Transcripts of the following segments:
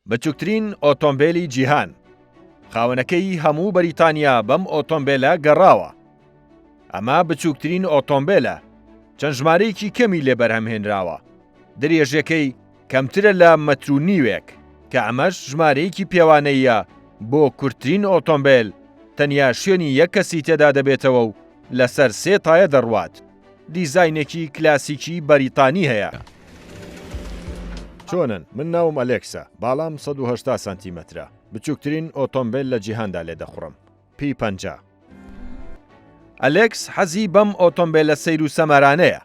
بچووکترین ئۆتۆمبیلی جیهان. خاوەنەکەی هەموو بەریتانیا بەم ئۆتۆمبیلە گەڕاوە. ئەمە بچووکترین ئۆتۆمبیلە، چەند ژمارەیەکی کەمی لێ بەرهەمهێنراوە. درێژەکەی کەمترە لە مەتر و نیوێک کە ئەمەش ژمارەیەکی پێوانەیە بۆ کورتترین ئۆتۆمبیل، تەنیا شوێنی یەک کەسی تێدا دەبێتەوە و لەسەر 3 تایە دەڕوات. دیزاینێکی کلاسیکی بەریتانی هەیە. چۆنن؟ من ناوم ئەلێکسە، باڵام 180 سانتیمەترە. بچووکترین ئۆتۆمبیل لە جیهاندا لێ دەخوڕم. P50. ئەلێکس حەزی بەم ئۆتۆمبیلە سەیر و سەمەرانەیە.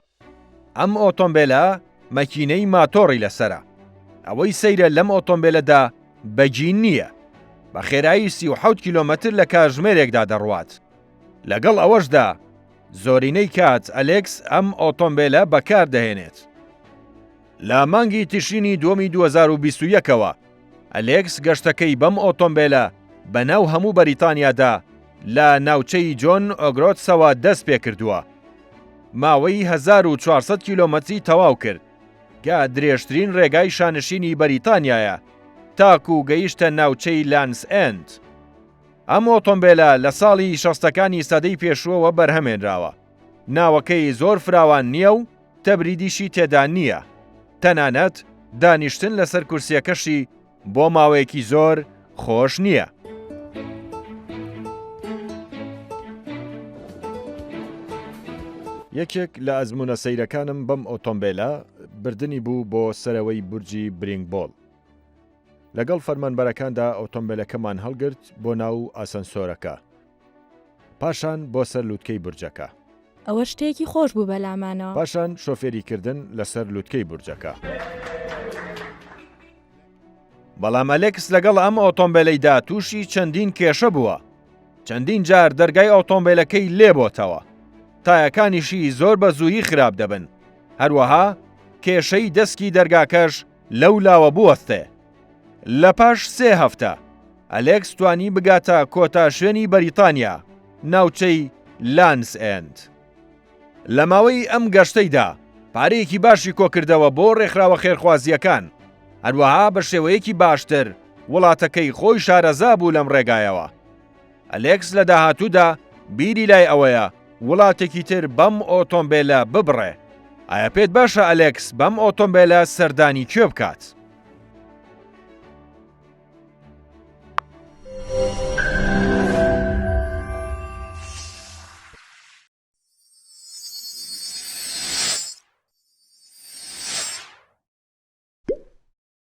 ئەم ئۆتۆمبیلە مەکینەی ماتۆڕی لەسرە. ئەوەی سەیرە لەم ئۆتۆمبیلەدا بەجین نییە. بە خێرایی 37 کیلۆمەتر لە کاتژمێرێکدا دەڕوات. لەگەڵ ئەوەشدا زۆرینەی کات ئەلێکس ئەم ئۆتۆمبیلە بەکاردەهێنێت. لە مانگی تشرینی دووەمی 2021ەوە ئەلێکس گەشتەکەی بەم ئۆتۆمبیلە بەناو هەموو بەریتانیادا لە ناوچەی جۆن ئۆگرۆتسەوە دەست پێ کردووە. ماوەی 1400 کیلۆمەتری تەواو کرد کە درێژترین ڕێگای شانشینی بەریتانیایە تاکو گەیشتە ناوچەی لانس ئێند. ئەم ئۆتۆمبیلە لە ساڵی 60ەکانی سەدەی پێشووەوە بەرهەمهێنراوە. ناوەکەی زۆر فراوان نییە و تەبریدیشی تێدا نییە. تەنانەت دانیشتن لەسەر کورسیەکەشی بۆ ماوەیەکی زۆر خۆش نییە. یەکێک لە ئەزمونە سەیرەکانم بەم ئۆتۆمبیلە بردنی بوو بۆ سەرەوەی بورجی برینگبۆڵ. لەگەڵ فەرمانبەرەکاندا ئۆتۆمبیلەکەمان هەڵگرت بۆ ناو ئاسانسۆرەکە. پاشان بۆ سەر لووتکەی بورجەکە. ئەوە شتێکی خۆش بوو بەلامانەوە. پاشان شۆفێریکردن لەسەر لووتکەی بورجەکە. بەڵام ئەلێکس لەگەڵ ئەم ئۆتۆمبیلەیدا تووشی چەندین کێشە بووە. چەندین جار دەرگای ئۆتۆمبیلەکەی لێبۆتەوە. تایەکانیشی زۆر بە زوویی خراپ دەبن. هەروەها کێشەی دەسکی دەرگاکەش لەو لاوە بوەستێ. لە پاش 3 هەفتە ئەلێکس توانی بگاتە کۆتا شوێنی بەریتانیا، ناوچەی لانس ئێند. لە ماوەی ئەم گەشتەیدا پارەیەکی باشی کۆکردەوە بۆ ڕێکخراوە خێرخوازیەکان. هەروەها بە شێوەیەکی باشتر وڵاتەکەی خۆی شارەزا بوو لەم ڕێگایەوە. ئەلێکس لە داهاتوودا بیری لای ئەوەیە وڵاتێکی تر بەم ئۆتۆمبیلە ببڕێ. ئایا پێت باشە ئەلێکس بەم ئۆتۆمبیلە سەردانی کوێ بکات؟